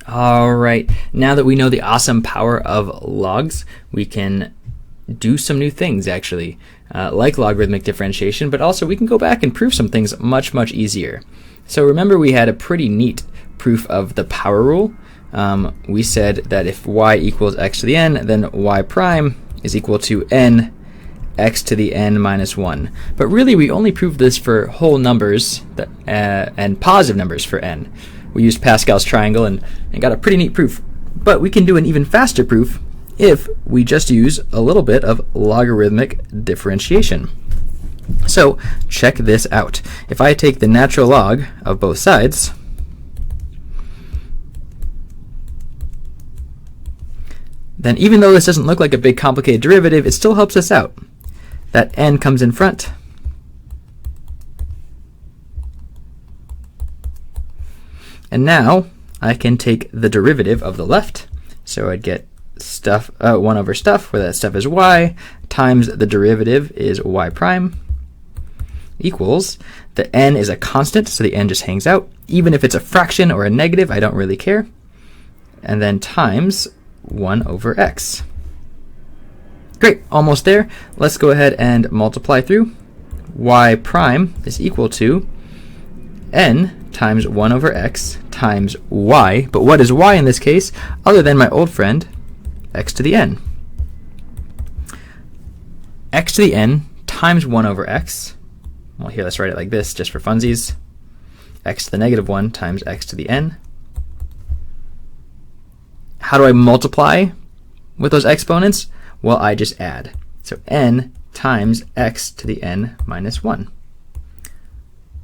All right, now that we know the awesome power of logs, we can do some new things actually, like logarithmic differentiation, but also we can go back and prove some things much, much easier. So remember we had a pretty neat proof of the power rule. We said that if y equals x to the n, then y prime is equal to n x to the n minus 1. But really we only proved this for whole numbers that, and positive numbers for n. We used Pascal's triangle and got a pretty neat proof. But we can do an even faster proof if we just use a little bit of logarithmic differentiation. So check this out. If I take the natural log of both sides, then even though this doesn't look like a big complicated derivative, it still helps us out. That n comes in front. And now I can take the derivative of the left. So I'd get stuff 1 over stuff, where that stuff is y, times the derivative is y prime, equals, the n is a constant, so the n just hangs out. Even if it's a fraction or a negative, I don't really care. And then times 1 over x. Great, almost there. Let's go ahead and multiply through. Y prime is equal to n times 1 over x times y. But what is y in this case, other than my old friend, x to the n? X to the n times 1 over x. Well, here, let's write it like this, just for funsies. X to the negative 1 times x to the n. How do I multiply with those exponents? Well, I just add. So n times x to the n minus 1.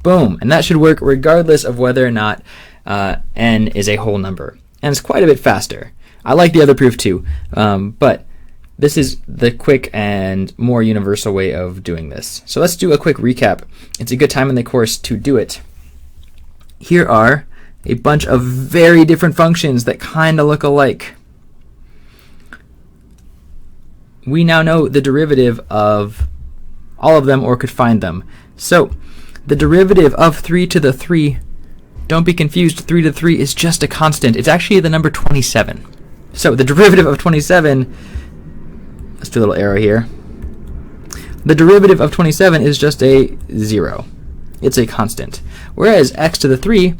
Boom. And that should work regardless of whether or not n is a whole number. And it's quite a bit faster. I like the other proof too, but this is the quick and more universal way of doing this. So let's do a quick recap. It's a good time in the course to do it. Here are a bunch of very different functions that kind of look alike. We now know the derivative of all of them, or could find them. So the derivative of 3 to the 3, don't be confused, 3 to the 3 is just a constant. It's actually the number 27. So the derivative of 27, let's do a little arrow here. The derivative of 27 is just a 0. It's a constant. Whereas x to the 3,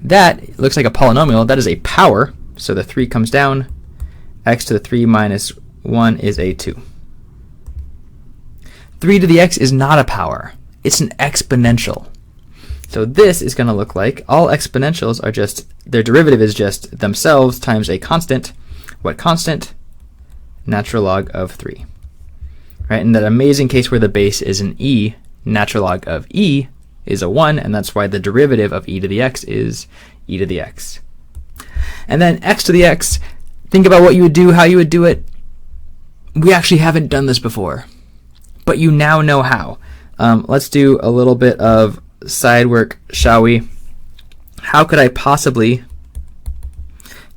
that looks like a polynomial. That is a power. So the 3 comes down. X to the 3 minus 1 is a 2. 3 to the x is not a power. It's an exponential. So this is going to look like all exponentials are just, their derivative is just themselves times a constant. What constant? Natural log of 3. Right? In that amazing case where the base is an e, natural log of e is a 1, and that's why the derivative of e to the x is e to the x. And then x to the x, think about what you would do, how you would do it. We actually haven't done this before, but you now know how. Let's do a little bit of side work, shall we? How could I possibly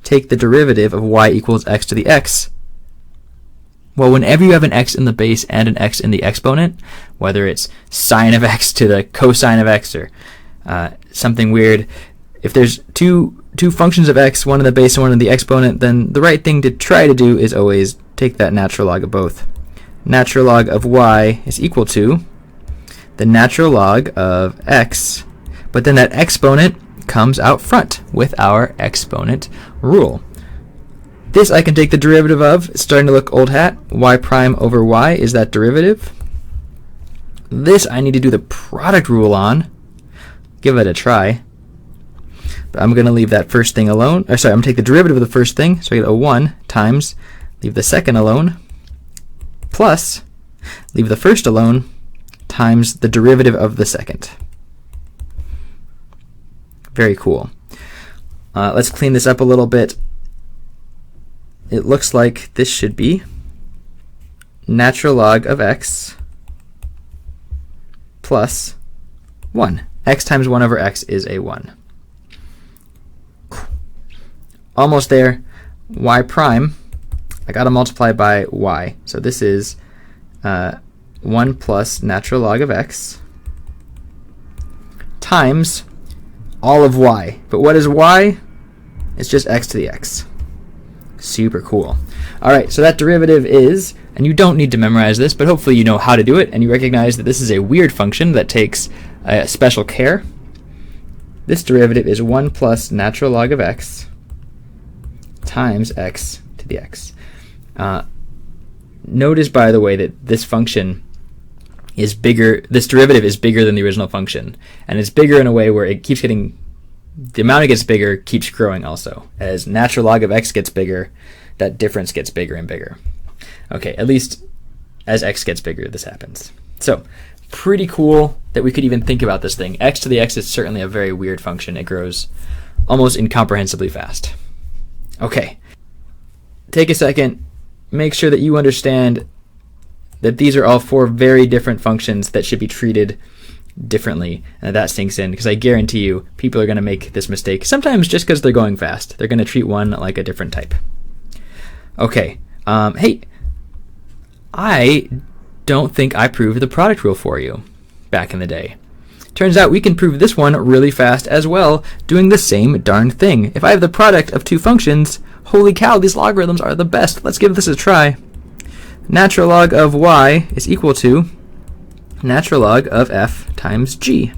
take the derivative of y equals x to the x? Well, whenever you have an x in the base and an x in the exponent, whether it's sine of x to the cosine of x or something weird, if there's two functions of x, one in the base and one in the exponent, then the right thing to try to do is always take that natural log of both. Natural log of y is equal to the natural log of x, but then that exponent comes out front with our exponent rule. This I can take the derivative of. It's starting to look old hat. Y prime over y is that derivative. This I need to do the product rule on. Give it a try. But I'm going to leave that first thing alone. Or sorry, I'm going to take the derivative of the first thing. So I get a 1 times, leave the second alone, plus, leave the first alone, times the derivative of the second. Very cool. Let's clean this up a little bit. It looks like this should be natural log of x plus 1. X times 1 over x is a 1. Almost there. Y prime, I got to multiply by y. So this is 1 plus natural log of x times all of y. But what is y? It's just x to the x. Super cool. All right, so that derivative is, and you don't need to memorize this, but hopefully you know how to do it, and you recognize that this is a weird function that takes special care. This derivative is 1 plus natural log of x times x to the x. Notice, by the way, that this function is bigger, this derivative is bigger than the original function, and it's bigger in a way where it keeps getting, the amount it gets bigger keeps growing also. As natural log of x gets bigger, that difference gets bigger and bigger. Okay, at least as x gets bigger, this happens. So, pretty cool that we could even think about this thing. X to the x is certainly a very weird function. It grows almost incomprehensibly fast. Okay, take a second, make sure that you understand that these are all 4 very different functions that should be treated differently, and that sinks in, because I guarantee you people are going to make this mistake, sometimes just because they're going fast. They're going to treat one like a different type. Okay, hey, I don't think I proved the product rule for you back in the day. Turns out we can prove this one really fast as well, doing the same darn thing. If I have the product of 2 functions, holy cow, these logarithms are the best. Let's give this a try. Natural log of y is equal to natural log of f times g.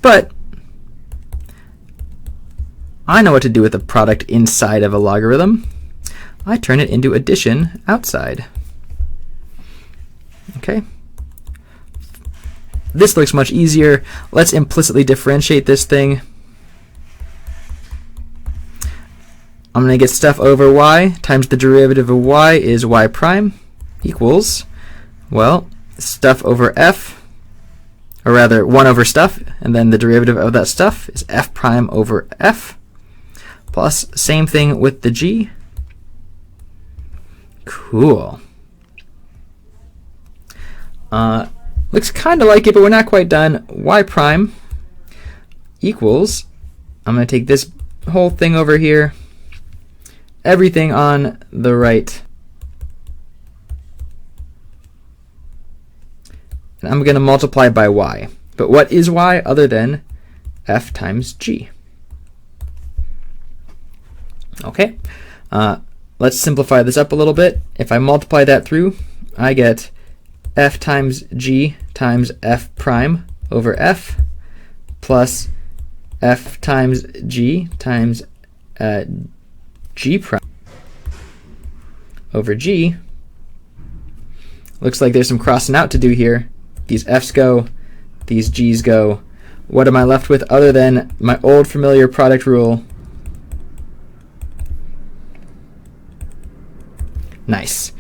But I know what to do with a product inside of a logarithm. I turn it into addition outside. Okay. This looks much easier. Let's implicitly differentiate this thing. I'm going to get stuff over y times the derivative of y is y prime equals, well, stuff over f, or rather 1 over stuff, and then the derivative of that stuff is f prime over f, plus same thing with the g. Cool. Looks kind of like it, but we're not quite done. Y prime equals, I'm going to take this whole thing over here, everything on the right, and I'm going to multiply by y. But what is y other than f times g? Okay, let's simplify this up a little bit. If I multiply that through, I get f times g times f prime over f plus f times g times g prime over g. Looks like there's some crossing out to do here. These f's go, these g's go. What am I left with other than my old familiar product rule? Nice.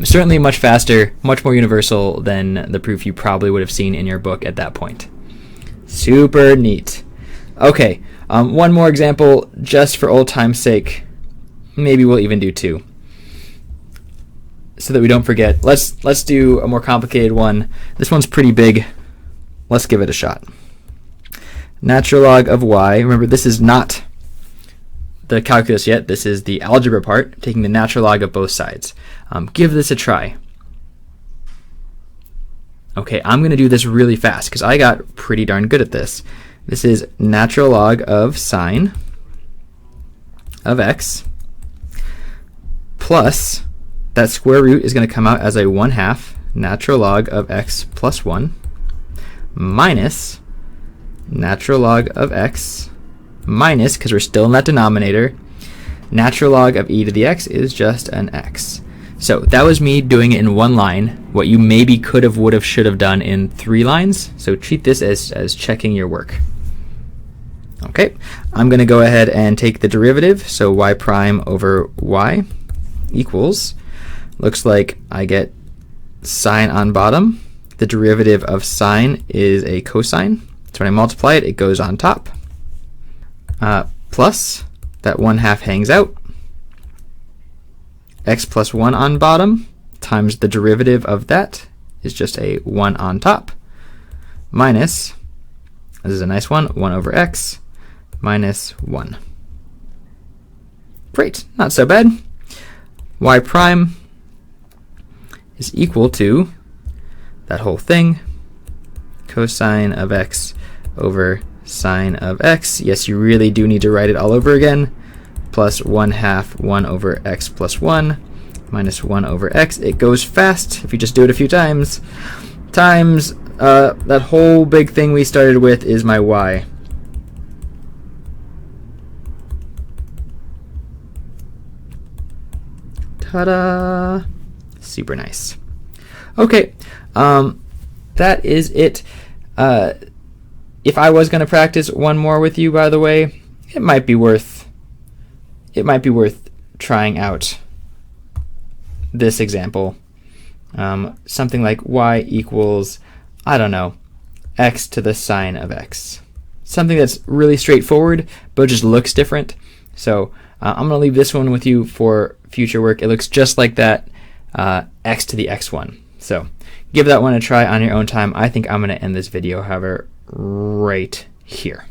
Certainly much faster, much more universal than the proof you probably would have seen in your book at that point. Super neat. Okay, one more example just for old time's sake. Maybe we'll even do 2, so that we don't forget. Let's do a more complicated one. This one's pretty big. Let's give it a shot. Natural log of y. Remember, this is not the calculus yet. This is the algebra part, taking the natural log of both sides. Give this a try. Okay, I'm going to do this really fast because I got pretty darn good at this. This is natural log of sine of x plus, that square root is going to come out as a 1/2 natural log of x plus 1 minus natural log of x minus, because we're still in that denominator, natural log of e to the x is just an x. So that was me doing it in 1 line, what you maybe could have, would have, should have done in 3 lines. So treat this as checking your work. Okay, I'm going to go ahead and take the derivative, so y prime over y equals, looks like I get sine on bottom. The derivative of sine is a cosine, so when I multiply it, it goes on top. Plus, that 1/2 hangs out. X plus 1 on bottom times the derivative of that is just a 1 on top, minus, this is a nice one, 1 over x minus 1. Great, not so bad. Y prime is equal to that whole thing, cosine of x over sine of x. Yes, you really do need to write it all over again. Plus 1/2 1 over x plus 1 minus 1 over x. It goes fast if you just do it a few times. Times that whole big thing we started with is my y. Ta-da! Super nice. Okay, that is it. If I was going to practice one more with you, by the way, it might be worth trying out this example. Something like y equals, I don't know, x to the sine of x. Something that's really straightforward, but just looks different. So I'm going to leave this one with you for future work. It looks just like that, x to the x1. So give that one a try on your own time. I think I'm going to end this video, however, right here.